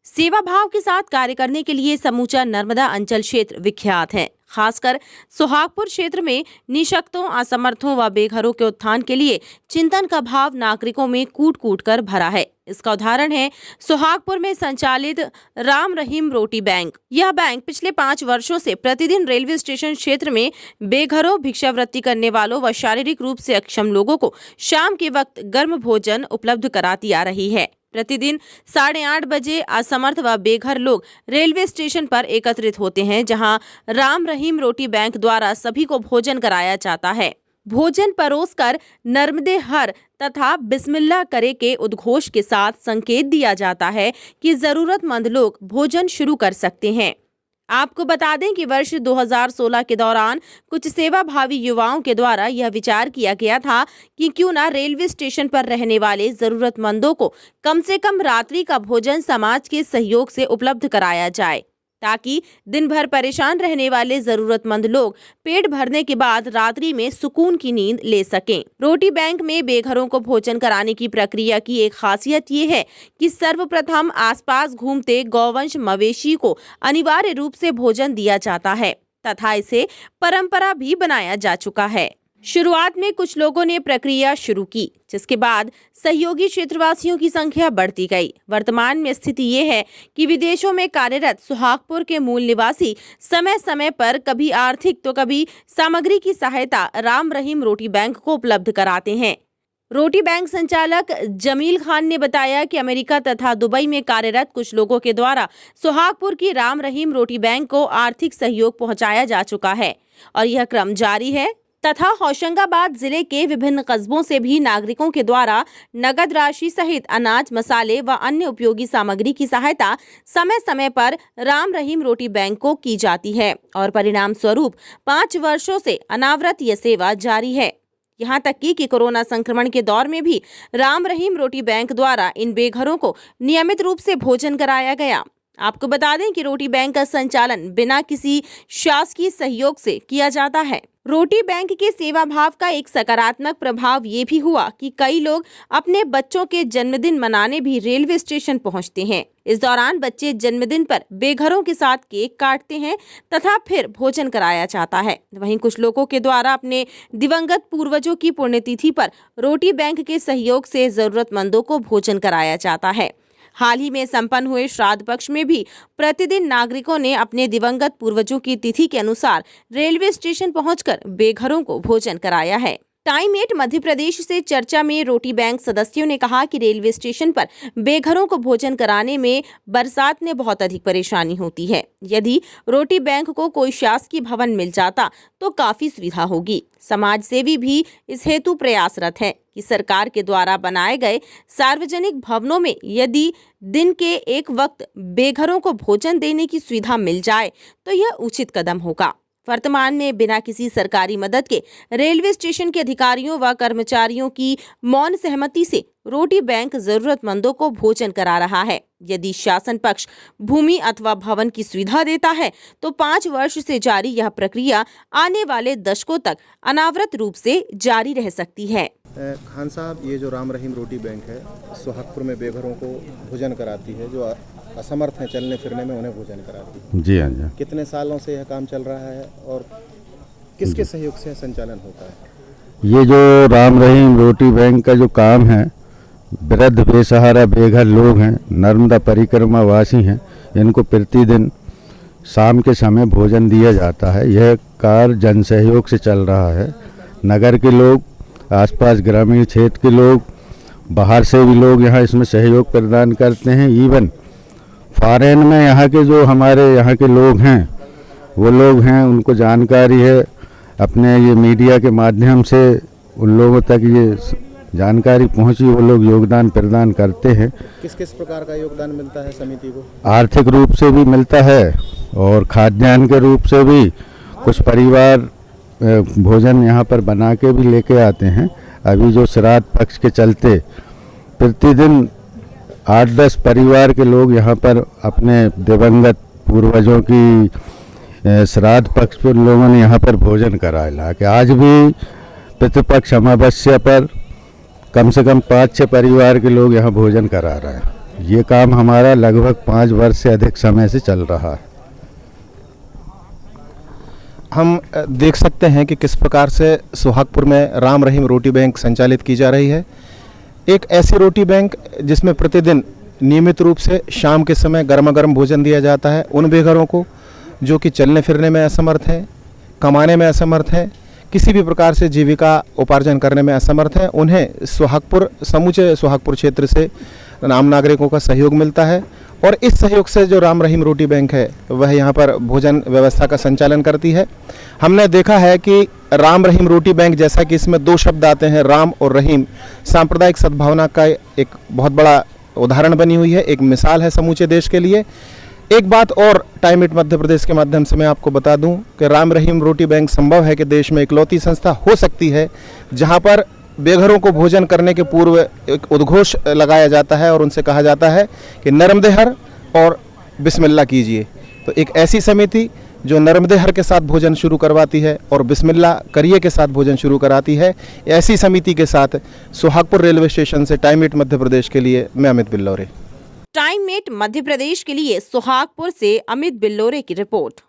सेवा भाव के साथ कार्य करने के लिए समूचा नर्मदा अंचल क्षेत्र विख्यात है। खासकर सुहागपुर क्षेत्र में निशक्तों, असमर्थों व बेघरों के उत्थान के लिए चिंतन का भाव नागरिकों में कूट कूट कर भरा है। इसका उदाहरण है सुहागपुर में संचालित राम रहीम रोटी बैंक। यह बैंक पिछले 5 वर्षों से प्रतिदिन रेलवे स्टेशन क्षेत्र में बेघरों, भिक्षावृत्ति करने वालों व शारीरिक रूप से अक्षम लोगों को शाम के वक्त गर्म भोजन उपलब्ध कराती आ रही है। प्रतिदिन 8:30 बजे असमर्थ व बेघर लोग रेलवे स्टेशन पर एकत्रित होते हैं, जहां राम रहीम रोटी बैंक द्वारा सभी को भोजन कराया जाता है। भोजन परोसकर नर्मदे हर तथा बिस्मिल्लाह करे के उद्घोष के साथ संकेत दिया जाता है कि जरूरतमंद लोग भोजन शुरू कर सकते हैं। आपको बता दें कि वर्ष 2016 के दौरान कुछ सेवाभावी युवाओं के द्वारा यह विचार किया गया था कि क्यों ना रेलवे स्टेशन पर रहने वाले जरूरतमंदों को कम से कम रात्रि का भोजन समाज के सहयोग से उपलब्ध कराया जाए, ताकि दिन भर परेशान रहने वाले जरूरतमंद लोग पेट भरने के बाद रात्रि में सुकून की नींद ले सकें। रोटी बैंक में बेघरों को भोजन कराने की प्रक्रिया की एक खासियत ये है कि सर्वप्रथम आसपास घूमते गौवंश मवेशी को अनिवार्य रूप से भोजन दिया जाता है तथा इसे परंपरा भी बनाया जा चुका है। शुरुआत में कुछ लोगों ने प्रक्रिया शुरू की, जिसके बाद सहयोगी क्षेत्रवासियों की संख्या बढ़ती गई। वर्तमान में स्थिति ये है कि विदेशों में कार्यरत सुहागपुर के मूल निवासी समय समय पर कभी आर्थिक तो कभी सामग्री की सहायता राम रहीम रोटी बैंक को उपलब्ध कराते हैं। रोटी बैंक संचालक जमील खान ने बताया कि अमेरिका तथा दुबई में कार्यरत कुछ लोगों के द्वारा सुहागपुर की राम रहीम रोटी बैंक को आर्थिक सहयोग पहुंचाया जा चुका है और यह क्रम जारी है तथा होशंगाबाद जिले के विभिन्न कस्बों से भी नागरिकों के द्वारा नगद राशि सहित अनाज, मसाले व अन्य उपयोगी सामग्री की सहायता समय समय पर राम रहीम रोटी बैंक को की जाती है और परिणाम स्वरूप 5 वर्षों से अनावरत यह सेवा जारी है। यहाँ तक कि कोरोना संक्रमण के दौर में भी राम रहीम रोटी बैंक द्वारा इन बेघरों को नियमित रूप से भोजन कराया गया। आपको बता दें कि रोटी बैंक का संचालन बिना किसी शासकीय सहयोग से किया जाता है। रोटी बैंक के सेवा भाव का एक सकारात्मक प्रभाव ये भी हुआ कि कई लोग अपने बच्चों के जन्मदिन मनाने भी रेलवे स्टेशन पहुंचते हैं। इस दौरान बच्चे जन्मदिन पर बेघरों के साथ केक काटते हैं तथा फिर भोजन कराया जाता है। वहीं कुछ लोगों के द्वारा अपने दिवंगत पूर्वजों की पुण्यतिथि पर रोटी बैंक के सहयोग से जरूरतमंदों को भोजन कराया जाता है। हाल ही में संपन्न हुए श्राद्ध पक्ष में भी प्रतिदिन नागरिकों ने अपने दिवंगत पूर्वजों की तिथि के अनुसार रेलवे स्टेशन पहुंचकर बेघरों को भोजन कराया है। टाइम 8 मध्य प्रदेश से चर्चा में रोटी बैंक सदस्यों ने कहा कि रेलवे स्टेशन पर बेघरों को भोजन कराने में बरसात में बहुत अधिक परेशानी होती है। यदि रोटी बैंक को कोई शासकीय भवन मिल जाता तो काफी सुविधा होगी। समाज सेवी भी इस हेतु प्रयासरत है कि सरकार के द्वारा बनाए गए सार्वजनिक भवनों में यदि दिन के एक वक्त बेघरों को भोजन देने की सुविधा मिल जाए तो यह उचित कदम होगा। वर्तमान में बिना किसी सरकारी मदद के रेलवे स्टेशन के अधिकारियों व कर्मचारियों की मौन सहमति से रोटी बैंक जरूरतमंदों को भोजन करा रहा है। यदि शासन पक्ष भूमि अथवा भवन की सुविधा देता है तो 5 वर्ष से जारी यह प्रक्रिया आने वाले दशकों तक अनावरत रूप से जारी रह सकती है। खान साहब, ये जो राम रहीम रोटी बैंक है सुहागपुर में बेघरों को भोजन कराती है, जो असमर्थ हैं चलने फिरने में उन्हें भोजन कराती है। जी हाँ जी। कितने सालों से यह काम चल रहा है और किसके सहयोग से संचालन होता है? ये जो राम रहीम रोटी बैंक का जो काम है, वृद्ध बेसहारा बेघर लोग हैं, नर्मदा परिक्रमा वासी हैं, इनको प्रतिदिन शाम के समय भोजन दिया जाता है। यह कार्य जन सहयोग से चल रहा है। नगर के लोग, आसपास ग्रामीण क्षेत्र के लोग, बाहर से भी लोग यहाँ इसमें सहयोग प्रदान करते हैं। इवन फॉरेन में यहाँ के जो हमारे यहाँ के लोग हैं, वो लोग हैं, उनको जानकारी है, अपने ये मीडिया के माध्यम से उन लोगों तक ये जानकारी पहुँची, वो लोग योगदान प्रदान करते हैं। किस किस प्रकार का योगदान मिलता है समिति को? आर्थिक रूप से भी मिलता है और खाद्यान्न के रूप से भी। कुछ परिवार भोजन यहाँ पर बना के भी लेके आते हैं। अभी जो श्राद्ध पक्ष के चलते प्रतिदिन 8-10 परिवार के लोग यहाँ पर अपने दिवंगत पूर्वजों की श्राद्ध पक्ष पर लोगों ने यहाँ पर भोजन कराया। कि आज भी पितृपक्ष अमावस्या पर कम से कम 5-6 परिवार के लोग यहाँ भोजन करा रहे हैं। ये काम हमारा लगभग 5 वर्ष से अधिक समय से चल रहा है। हम देख सकते हैं कि किस प्रकार से सुहागपुर में राम रहीम रोटी बैंक संचालित की जा रही है। एक ऐसी रोटी बैंक जिसमें प्रतिदिन नियमित रूप से शाम के समय गर्मा गर्म भोजन दिया जाता है उन बेघरों को जो कि चलने फिरने में असमर्थ हैं, कमाने में असमर्थ हैं, किसी भी प्रकार से जीविका उपार्जन करने में असमर्थ हैं। उन्हें समूचे सुहागपुर क्षेत्र से आम नागरिकों का सहयोग मिलता है और इस सहयोग से जो राम रहीम रोटी बैंक है वह यहाँ पर भोजन व्यवस्था का संचालन करती है। हमने देखा है कि राम रहीम रोटी बैंक, जैसा कि इसमें 2 शब्द आते हैं राम और रहीम, सांप्रदायिक सद्भावना का एक बहुत बड़ा उदाहरण बनी हुई है, एक मिसाल है समूचे देश के लिए। एक बात और टाइम इट मध्य प्रदेश के माध्यम से मैं आपको बता दूं कि राम रहीम रोटी बैंक संभव है कि देश में इकलौती संस्था हो सकती है जहां पर बेघरों को भोजन करने के पूर्व एक उद्घोष लगाया जाता है और उनसे कहा जाता है कि नर्मदेहर और बिस्मिल्लाह कीजिए। तो एक ऐसी समिति जो नर्मदेहर के साथ भोजन शुरू करवाती है और बिस्मिल्लाह करिए के साथ भोजन शुरू कराती है, ऐसी समिति के साथ सुहागपुर रेलवे स्टेशन से टाइम इट मध्य प्रदेश के लिए मैं अमित बिल्लौरे। टाइम मेट मध्य प्रदेश के लिए सुहागपुर से अमित बिल्लोरे की रिपोर्ट।